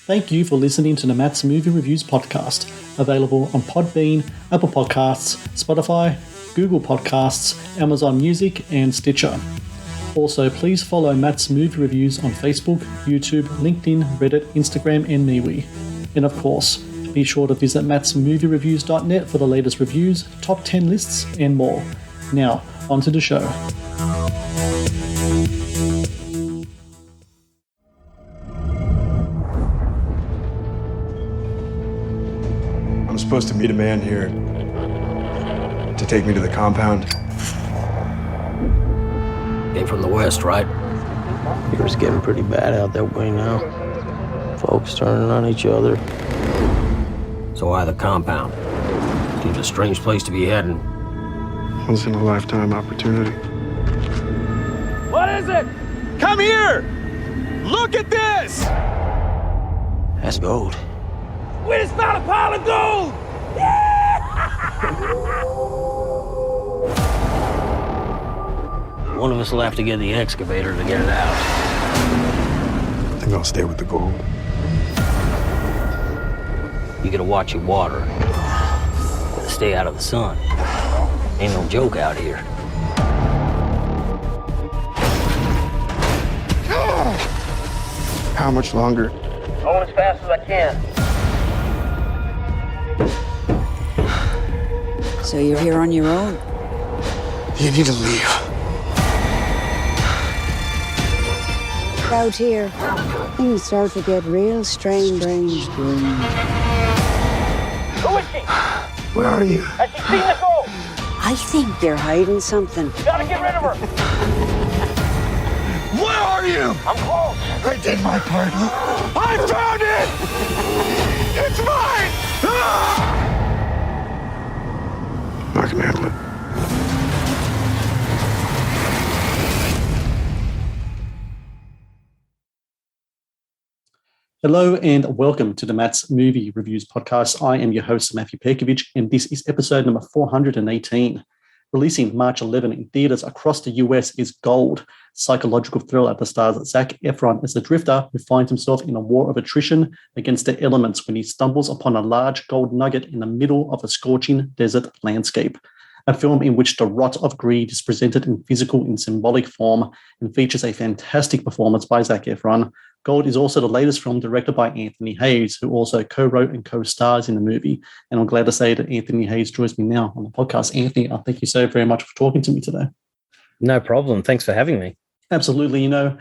Thank you for listening to the Matt's Movie Reviews podcast, available on Podbean, Apple Podcasts, Spotify, Google Podcasts, Amazon Music, and Stitcher. Also, please follow Matt's Movie Reviews on Facebook, YouTube, LinkedIn, Reddit, Instagram, and MeWe. And of course, be sure to visit mattsmoviereviews.net for the latest reviews, top 10 lists, and more. Now, on to the show. I'm supposed to meet a man here to take me to the compound. Came from the west, right? It's getting pretty bad out that way now. Folks turning on each other. So why the compound? Seems a strange place to be heading. Once in a lifetime opportunity. What is it? Come here! Look at this! That's gold. We just found a pile of gold! One of us will have to get the excavator to get it out. I think I'll stay with the gold. You gotta watch your water. Gotta stay out of the sun. Ain't no joke out here. How much longer? Going as fast as I can. So you're here on your own? You need to leave. Out here, things start to get real strange. Who is she? Where are you? Has she seen the gold? I think you're hiding something. Gotta get rid of her. Where are you? I'm close. I did my part. I found it! It's mine! I can handle it. Hello and welcome to the Matt's Movie Reviews podcast. I am your host, Matthew Pejkovic, and this is episode number 418. Releasing March 11 in theaters across the US is Gold, psychological thriller that stars Zac Efron as a drifter who finds himself in a war of attrition against the elements when he stumbles upon a large gold nugget in the middle of a scorching desert landscape. A film in which the rot of greed is presented in physical and symbolic form and features a fantastic performance by Zac Efron. Gold is also the latest film directed by Anthony Hayes, who also co-wrote and co-stars in the movie. And I'm glad to say that Anthony Hayes joins me now on the podcast. Anthony, thank you so very much for talking to me today. No problem. Thanks for having me. Absolutely. You know,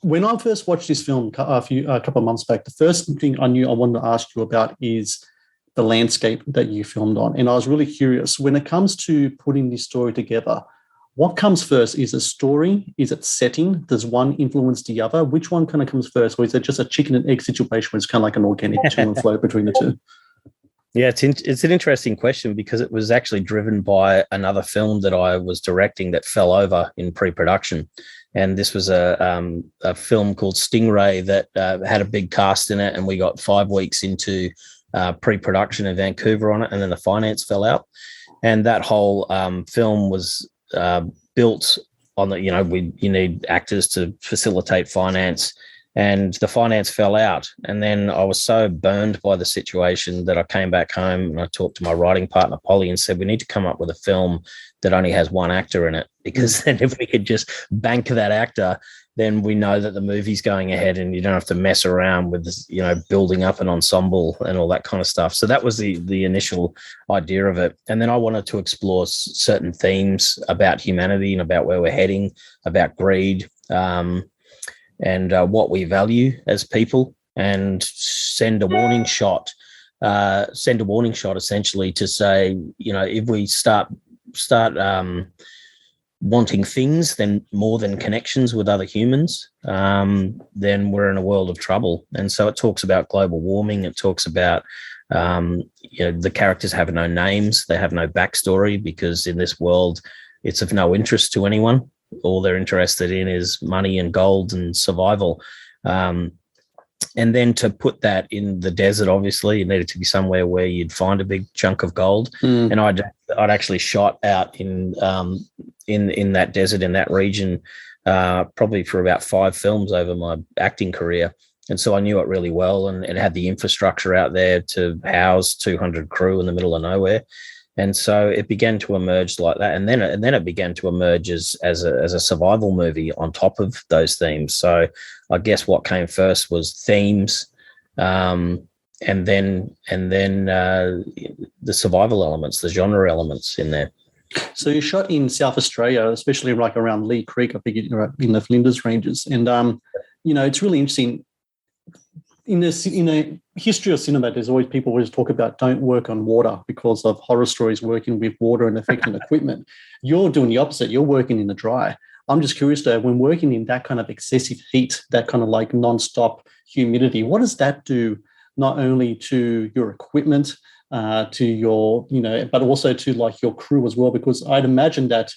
when I first watched this film a couple of months back, the first thing I knew I wanted to ask you about is the landscape that you filmed on. And I was really curious, when it comes to putting this story together, what comes first? Is it story? Is it setting? Does one influence the other? Which one kind of comes first? Or is it just a chicken and egg situation where it's kind of like an organic to and flow between the two? Yeah, it's an interesting question because it was actually driven by another film that I was directing that fell over in pre-production. And this was a film called Stingray that had a big cast in it, and we got 5 weeks into pre-production in Vancouver on it, and then the finance fell out. And that whole film was built on the, you need actors to facilitate finance, and the finance fell out. And then I was so burned by the situation that I came back home and I talked to my writing partner, Polly, and said, we need to come up with a film that only has one actor in it, because then if we could just bank that actor, then we know that the movie's going ahead and you don't have to mess around with this, building up an ensemble and all that kind of stuff. So that was the initial idea of it. And then I wanted to explore certain themes about humanity and about where we're heading, about greed, and what we value as people, and send a warning shot essentially to say, if we start wanting things then more than connections with other humans, then we're in a world of trouble. And so it talks about global warming. It talks about, the characters have no names. They have no backstory, because in this world, it's of no interest to anyone. All they're interested in is money and gold and survival. And then to put that in the desert, obviously, it needed to be somewhere where you'd find a big chunk of gold. And I'd actually shot out in that desert, in that region, probably for about 5 films over my acting career. And so I knew it really well, and it had the infrastructure out there to house 200 crew in the middle of nowhere. And so it began to emerge like that. And then it began to emerge as a survival movie on top of those themes. So I guess what came first was themes, and then the survival elements, the genre elements in there. So you shot in South Australia, especially like around Lee Creek, I think you're in the Flinders Ranges. And, it's really interesting. In the history of cinema, there's always people always talk about don't work on water because of horror stories working with water and affecting equipment. You're doing the opposite. You're working in the dry. I'm just curious though, when working in that kind of excessive heat, that kind of like nonstop humidity, what does that do not only to your equipment, to your, but also to like your crew as well? Because I'd imagine that,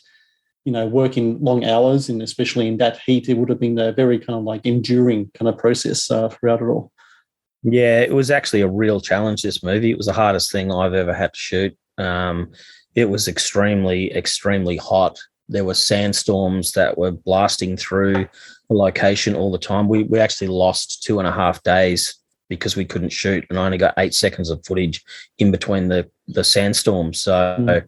working long hours and especially in that heat, it would have been a very kind of like enduring kind of process throughout it all. Yeah, it was actually a real challenge, this movie. It was the hardest thing I've ever had to shoot. It was extremely, extremely hot. There were sandstorms that were blasting through the location all the time. We actually lost 2.5 days because we couldn't shoot, and I only got 8 seconds of footage in between the sandstorms. So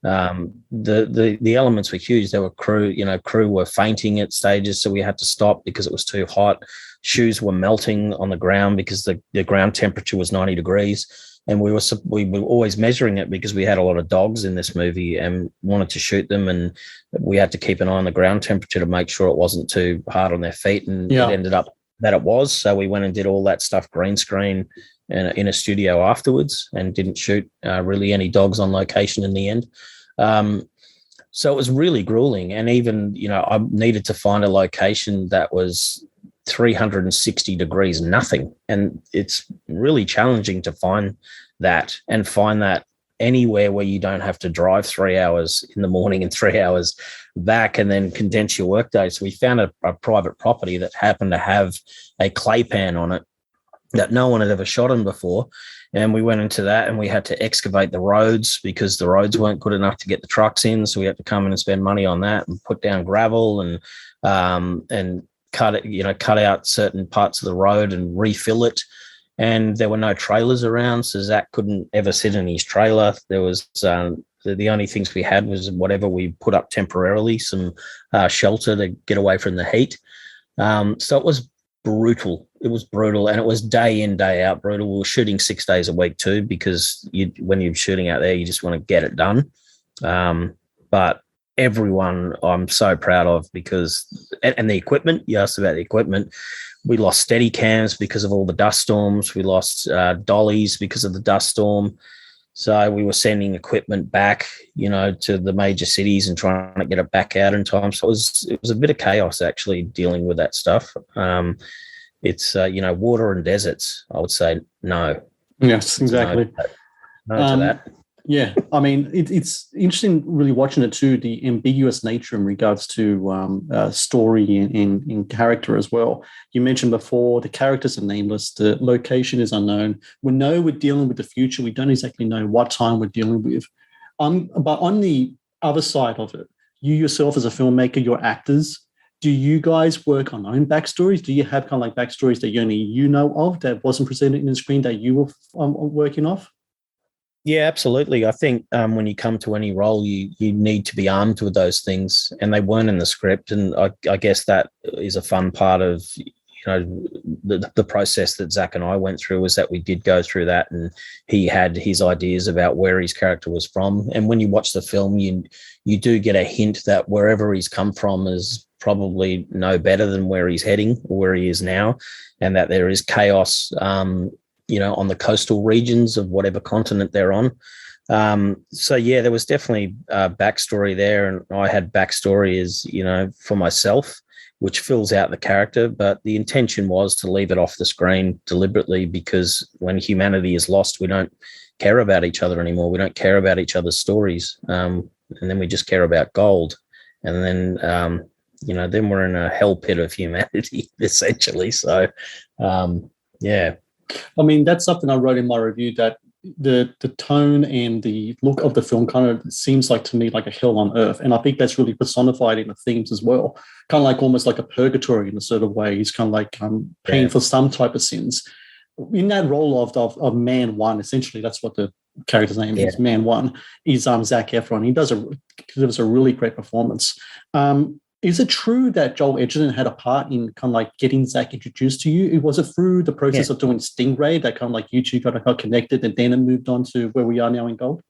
the elements were huge. There were crew were fainting at stages, so we had to stop because it was too hot. Shoes were melting on the ground because the ground temperature was 90 degrees. And we were always measuring it because we had a lot of dogs in this movie and wanted to shoot them. And we had to keep an eye on the ground temperature to make sure it wasn't too hard on their feet. And It ended up that it was. So we went and did all that stuff green screen in a studio afterwards and didn't shoot really any dogs on location in the end. So it was really grueling. And even, I needed to find a location that was 360 degrees, nothing. And it's really challenging to find that anywhere where you don't have to drive 3 hours in the morning and 3 hours back and then condense your workday. So we found a private property that happened to have a clay pan on it that no one had ever shot in before. And we went into that and we had to excavate the roads because the roads weren't good enough to get the trucks in. So we had to come in and spend money on that and put down gravel and cut out certain parts of the road and refill it. And there were no trailers around, so Zac couldn't ever sit in his trailer. There was the only things we had was whatever we put up temporarily, some shelter to get away from the heat. So it was brutal. It was brutal, and it was day in, day out brutal. We were shooting 6 days a week too, because when you're shooting out there, you just want to get it done. But everyone I'm so proud of because, and the equipment, you asked about the equipment. We lost steady cams because of all the dust storms. We lost dollies because of the dust storm. So we were sending equipment back, to the major cities and trying to get it back out in time. So it was a bit of chaos actually dealing with that stuff. It's, water and deserts, I would say no. Yes, exactly. No to that. Yeah, I mean, it's interesting really watching it too, the ambiguous nature in regards to story and character as well. You mentioned before the characters are nameless, the location is unknown. We know we're dealing with the future. We don't exactly know what time we're dealing with. But on the other side of it, you yourself as a filmmaker, your actors, do you guys work on own backstories? Do you have kind of like backstories that only you know of that wasn't presented in the screen that you were working off? Yeah, absolutely. I think when you come to any role, you need to be armed with those things, and they weren't in the script. And I guess that is a fun part of the process that Zac and I went through, was that we did go through that, and he had his ideas about where his character was from. And when you watch the film, you do get a hint that wherever he's come from is probably no better than where he's heading or where he is now, and that there is chaos on the coastal regions of whatever continent they're on. So yeah, there was definitely a backstory there, and I had backstory as, for myself, which fills out the character. But the intention was to leave it off the screen deliberately, because when humanity is lost, we don't care about each other anymore. We don't care about each other's stories. And then we just care about gold. And then, then we're in a hell pit of humanity, essentially. So, yeah. I mean, that's something I wrote in my review, that the tone and the look of the film kind of seems like to me like a hell on earth, and I think that's really personified in the themes as well. Kind of like almost like a purgatory in a sort of way. He's kind of like paying for some type of sins. In that role of man one, essentially, that's what the character's name is. Man one is Zac Efron. He delivers a really great performance. Is it true that Joel Edgerton had a part in kind of like getting Zac introduced to you? Was it through the process of doing Stingray that kind of like you two got connected and then it moved on to where we are now in Gold?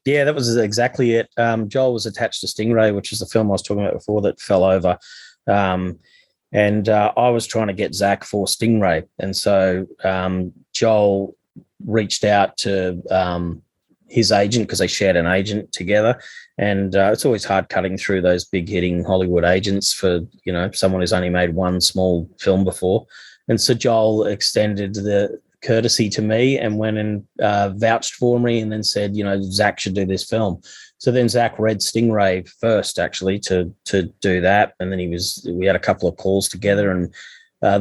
Yeah, that was exactly it. Joel was attached to Stingray, which is the film I was talking about before that fell over. And I was trying to get Zac for Stingray. And so Joel reached out to his agent because they shared an agent together. And it's always hard cutting through those big hitting Hollywood agents for, someone who's only made one small film before. And so Joel extended the courtesy to me and went and vouched for me and then said, Zac should do this film. So then Zac read Stingray first, actually, to do that. And then we had a couple of calls together, and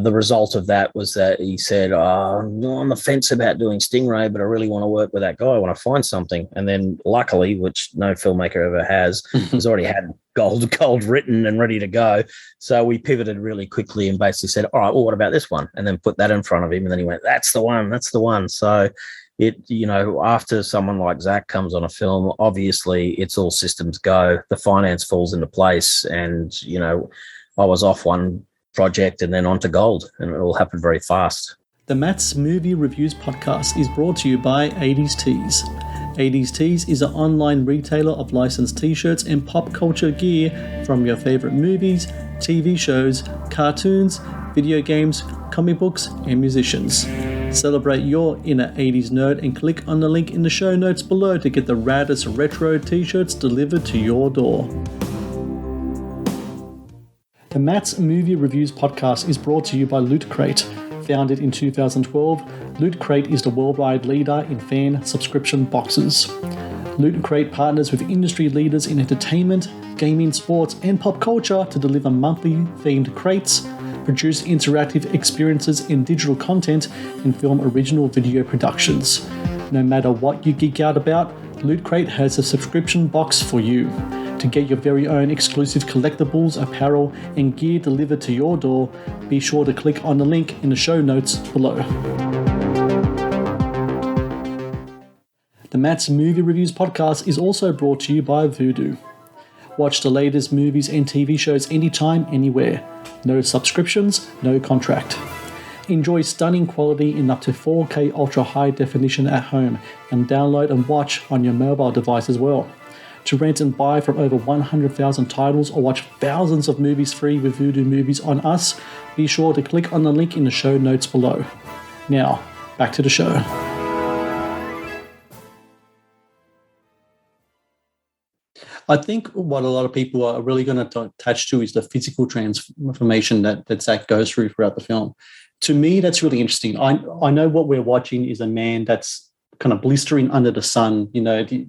the result of that was that he said, I'm on the fence about doing Stingray, but I really want to work with that guy. I want to find something. And then luckily, which no filmmaker ever has already had gold written and ready to go. So we pivoted really quickly and basically said, all right, well, what about this one? And then put that in front of him. And then he went, that's the one. So after someone like Zac comes on a film, obviously it's all systems go. The finance falls into place. And, I was off one project and then on to Gold, and it all happened very fast. The Matt's Movie Reviews podcast is brought to you by 80s Tees. 80s Tees is an online retailer of licensed t-shirts and pop culture gear from your favorite movies, TV shows, cartoons, video games, comic books, and musicians. Celebrate your inner 80s nerd and click on the link in the show notes below to get the raddest retro t-shirts delivered to your door. The Matt's Movie Reviews podcast is brought to you by Loot Crate. Founded in 2012, Loot Crate is the worldwide leader in fan subscription boxes. Loot Crate partners with industry leaders in entertainment, gaming, sports, and pop culture to deliver monthly themed crates, produce interactive experiences in digital content, and film original video productions. No matter what you geek out about, Loot Crate has a subscription box for you. To get your very own exclusive collectibles, apparel, and gear delivered to your door, be sure to click on the link in the show notes below. The Matt's Movie Reviews podcast is also brought to you by Vudu. Watch the latest movies and TV shows anytime, anywhere. No subscriptions, no contract. Enjoy stunning quality in up to 4K ultra high definition at home, and download and watch on your mobile device as well. To rent and buy from over 100,000 titles or watch thousands of movies free with Vudu Movies on us, be sure to click on the link in the show notes below. Now, back to the show. I think what a lot of people are really going to attach to is the physical transformation that Zac goes through throughout the film. To me, that's really interesting. I know what we're watching is a man that's kind of blistering under the sun,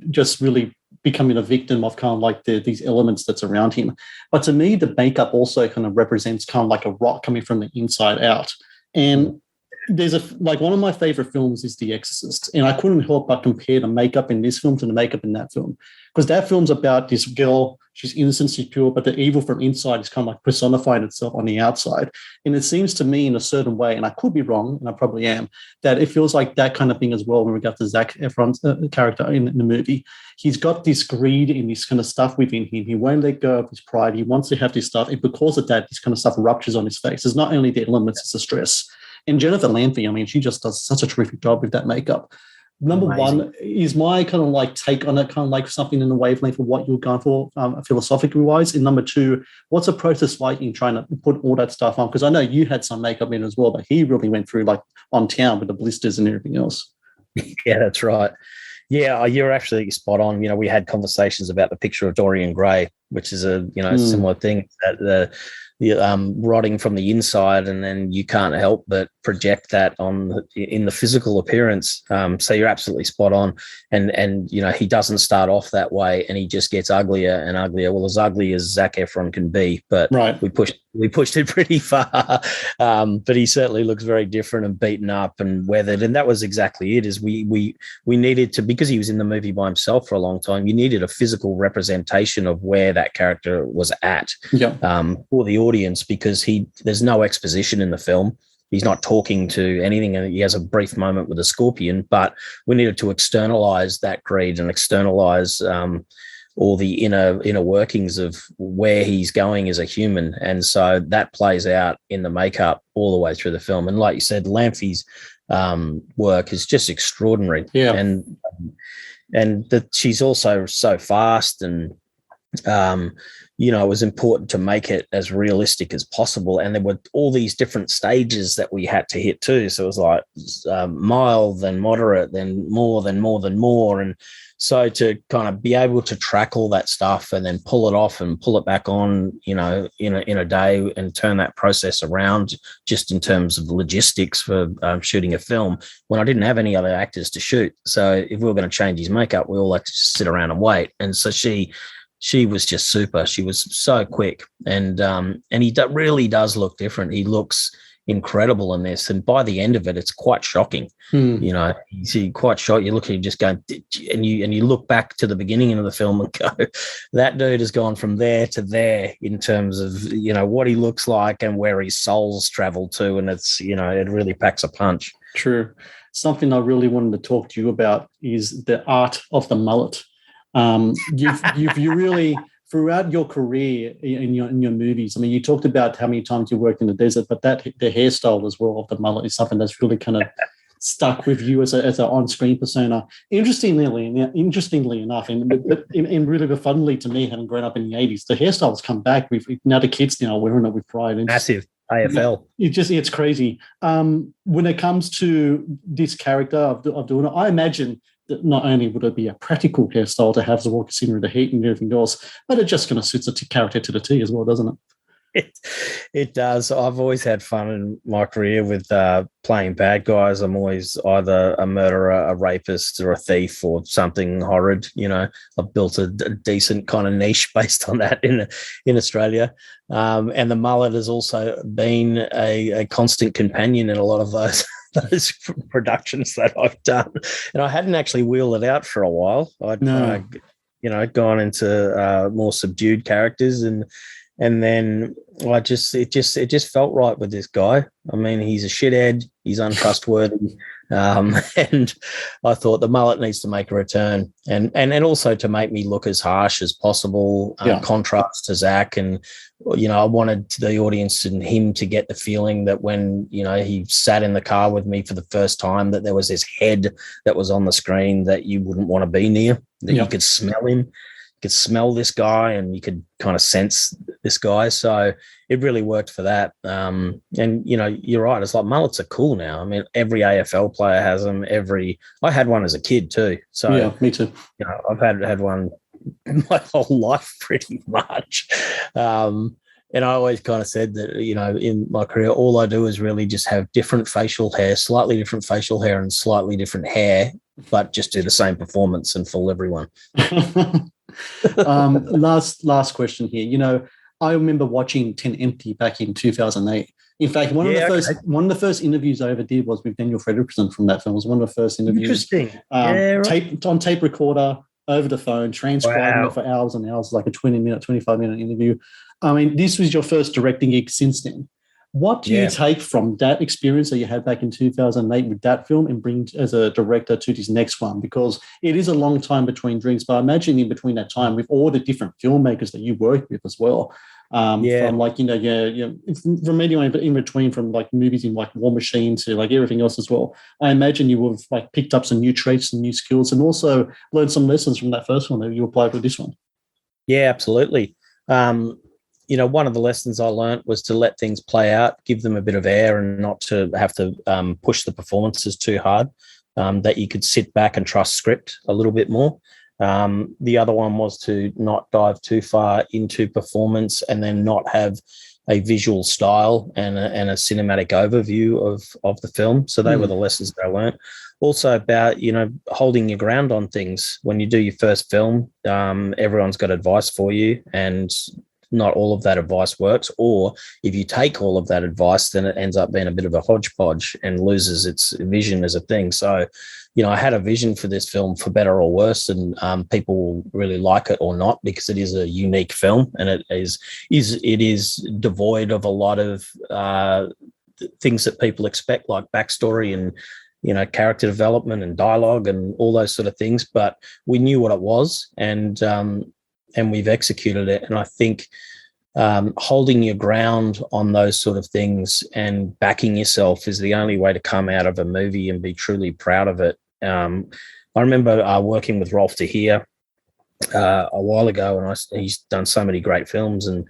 just really becoming a victim of kind of like these elements that's around him. But to me, the makeup also kind of represents kind of like a rock coming from the inside out. And there's one of my favorite films is The Exorcist. And I couldn't help but compare the makeup in this film to the makeup in that film. Because that film's about this girl, she's innocent, she's pure, but the evil from inside is kind of like personifying itself on the outside. And it seems to me in a certain way, and I could be wrong, and I probably am, that it feels like that kind of thing as well when we got to Zac Efron's character in the movie. He's got this greed and this kind of stuff within him. He won't let go of his pride. He wants to have this stuff. And because of that, this kind of stuff ruptures on his face. It's not only the elements, it's the stress. And Jennifer Lanfey, she just does such a terrific job with that makeup. Number one is my kind of like take on it, kind of like something in the wavelength of what you're going for philosophically wise. And number two, what's the process like in trying to put all that stuff on? Because I know you had some makeup in as well, but he really went through like on town with the blisters and everything else. Yeah, that's right. Yeah, you're actually spot on. We had conversations about the picture of Dorian Gray, which is a similar thing, that the rotting from the inside, and then you can't help but project that in the physical appearance. So you're absolutely spot on. And he doesn't start off that way, and he just gets uglier and uglier. Well, as ugly as Zac Efron can be, but we pushed we pushed it pretty far, but he certainly looks very different and beaten up and weathered. And that was exactly it. Is we needed to, because he was in the movie by himself for a long time. You needed a physical representation of where that character was at for the audience, because there's no exposition in the film. He's not talking to anything, and he has a brief moment with a scorpion. But we needed to externalize that greed and externalize all the inner workings of where he's going as a human. And so that plays out in the makeup all the way through the film. And like you said, Lamphy's work is just extraordinary. Yeah. And that she's also so fast, and it was important to make it as realistic as possible. And there were all these different stages that we had to hit too. So it was like mild, then moderate, then more, then more, then more. And so to kind of be able to track all that stuff and then pull it off and pull it back on, in a day, and turn that process around just in terms of logistics for shooting a film, when I didn't have any other actors to shoot. So if we were going to change his makeup, we all had to just sit around and wait. And so she was just super. She was so quick, and he really does look different. He looks incredible in this, and by the end of it, it's quite shocking. You see, quite shocked. You look at him just going, and you look back to the beginning of the film and go, that dude has gone from there to there in terms of what he looks like and where his soul's traveled to, and it's it really packs a punch. True. Something I really wanted to talk to you about is the art of the mullet. You really, throughout your career in your movies, I mean, you talked about how many times you worked in the desert, but the hairstyle as well of the mullet is something that's really kind of stuck with you as an on-screen persona. Interestingly enough, and really befuddlingly to me, having grown up in the 80s, the hairstyles come back with now the kids now wearing it with pride. And massive AFL. It's crazy. When it comes to this character of doing it, I imagine that not only would it be a practical hairstyle to have the walk scenery, the heat and everything else, but it just kind of suits the character to the T as well, doesn't it? It does. I've always had fun in my career with playing bad guys. I'm always either a murderer, a rapist, or a thief, or something horrid. I've built a decent kind of niche based on that in Australia. And the mullet has also been a constant companion in a lot of those productions that I've done. And I hadn't actually wheeled it out for a while. I'd gone into more subdued characters, and then it just felt right with this guy. I mean, he's a shithead, he's untrustworthy, and I thought the mullet needs to make a return, and also to make me look as harsh as possible, contrast to Zac. And I wanted the audience and him to get the feeling that when he sat in the car with me for the first time, that there was this head that was on the screen that you wouldn't want to be near, that you could smell him. Could smell this guy, and you could kind of sense this guy. So it really worked for that. And you're right. It's like mullets are cool now. I mean, every AFL player has them. I had one as a kid too. So yeah, me too. I've had one my whole life pretty much. And I always kind of said that, in my career, all I do is really just have different facial hair, slightly different facial hair and slightly different hair, but just do the same performance and fool everyone. Last question here. I remember watching 10 Empty back in 2008. In fact, one of the first interviews I ever did was with Daniel Fredrickson from that film. It was one of the first interviews. Interesting. Tape recorder, over the phone, transcribing it for hours and hours, like a 25-minute interview. I mean, this was your first directing gig since then. What do you take from that experience that you had back in 2008 with that film and bring as a director to this next one? Because it is a long time between drinks, but I imagine in between that time with all the different filmmakers that you worked with as well, from like, from anyway, in between, from like movies in like War Machine to like everything else as well. I imagine you would have like picked up some new traits and new skills, and also learned some lessons from that first one that you applied with this one. Yeah, absolutely. One of the lessons I learned was to let things play out, give them a bit of air, and not to have to push the performances too hard, that you could sit back and trust script a little bit more. The other one was to not dive too far into performance, and then not have a visual style and a cinematic overview of the film. So they were the lessons that I learned. Also about, holding your ground on things. When you do your first film, everyone's got advice for you, and not all of that advice works. Or if you take all of that advice, then it ends up being a bit of a hodgepodge and loses its vision as a thing. So, I had a vision for this film, for better or worse, and people will really like it or not, because it is a unique film, and it is devoid of a lot of things that people expect, like backstory and character development and dialogue and all those sort of things. But we knew what it was, and we've executed it. And I think holding your ground on those sort of things and backing yourself is the only way to come out of a movie and be truly proud of it. I remember working with Rolf de Heer a while ago, and he's done so many great films. And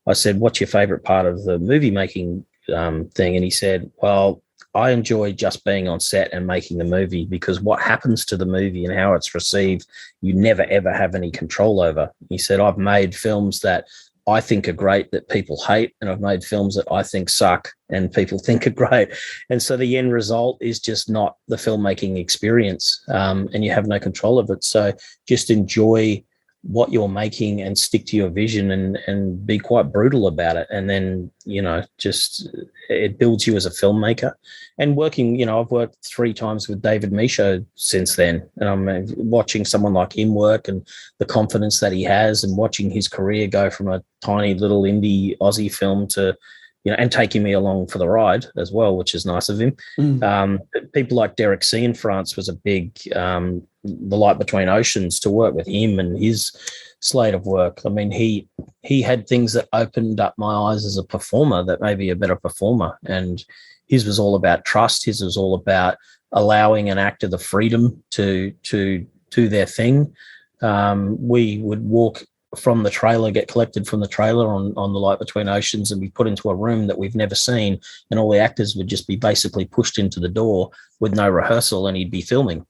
I said, "What's your favorite part of the movie making thing?" And he said, "Well, I enjoy just being on set and making the movie, because what happens to the movie and how it's received, you never, ever have any control over." He said, "I've made films that I think are great that people hate, and I've made films that I think suck and people think are great. And so the end result is just not the filmmaking experience, and you have no control of it. So just enjoy what you're making and stick to your vision, and be quite brutal about it. And then, just it builds you as a filmmaker." And working, I've worked 3 times with David Michaud since then. And I'm watching someone like him work, and the confidence that he has, and watching his career go from a tiny little indie Aussie film to, and taking me along for the ride as well, which is nice of him. People like Derek C. in France was a big, The Light Between Oceans, to work with him and his slate of work. I mean, he had things that opened up my eyes as a performer that made me a better performer. And his was all about trust. His was all about allowing an actor the freedom to do their thing. We would walk from the trailer, get collected from the trailer on The Light Between Oceans, and be put into a room that we've never seen, and all the actors would just be basically pushed into the door with no rehearsal, and he'd be filming.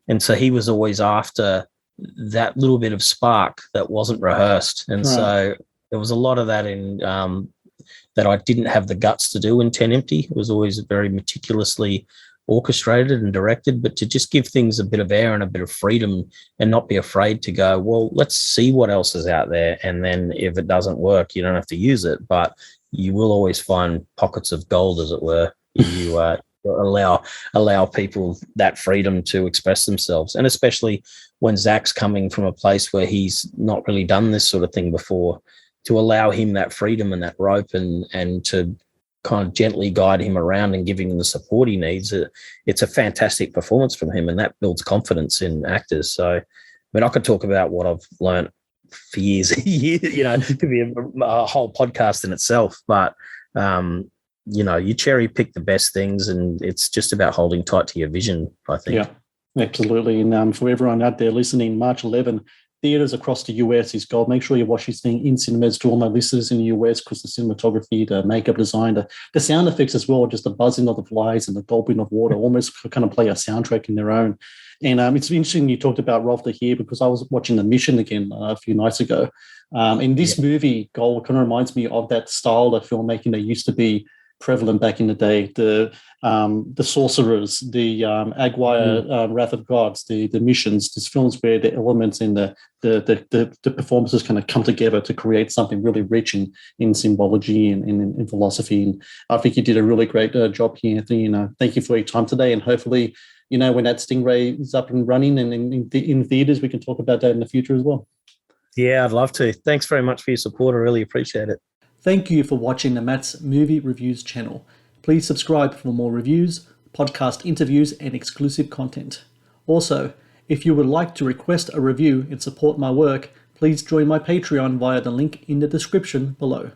And so he was always after that little bit of spark that wasn't rehearsed. And so there was a lot of that in that I didn't have the guts to do in 10 Empty. It was always very meticulously orchestrated and directed, but to just give things a bit of air and a bit of freedom, and not be afraid to go, well, let's see what else is out there. And then if it doesn't work, you don't have to use it, but you will always find pockets of gold, as it were. You allow people that freedom to express themselves. And especially when Zac's coming from a place where he's not really done this sort of thing before, to allow him that freedom and that rope, and to kind of gently guide him around and giving him the support he needs. It's a fantastic performance from him, and that builds confidence in actors. So, I mean, I could talk about what I've learned for years. It could be a whole podcast in itself, but, you cherry pick the best things, and it's just about holding tight to your vision, I think. Yeah, absolutely. And for everyone out there listening, March 11, theaters across the US is gold. Make sure you watch this thing in cinemas. To all my listeners in the US, because the cinematography, the makeup design, the sound effects as well, just the buzzing of the flies and the gulping of water, almost kind of play a soundtrack in their own. And it's interesting you talked about Rolf de Heer, because I was watching The Mission again a few nights ago. And this movie, Gold, kind of reminds me of that style of filmmaking that used to be prevalent back in the day. The Sorcerers, the Aguirre, Wrath of Gods, the Missions, these films where the elements and the performances kind of come together to create something really rich in symbology and in philosophy. And I think you did a really great job here, Anthony. Thank you for your time today. And hopefully, when that Stingray is up and running and in theaters, we can talk about that in the future as well. Yeah, I'd love to. Thanks very much for your support. I really appreciate it. Thank you for watching the Matt's Movie Reviews channel. Please subscribe for more reviews, podcast interviews, and exclusive content. Also, if you would like to request a review and support my work, please join my Patreon via the link in the description below.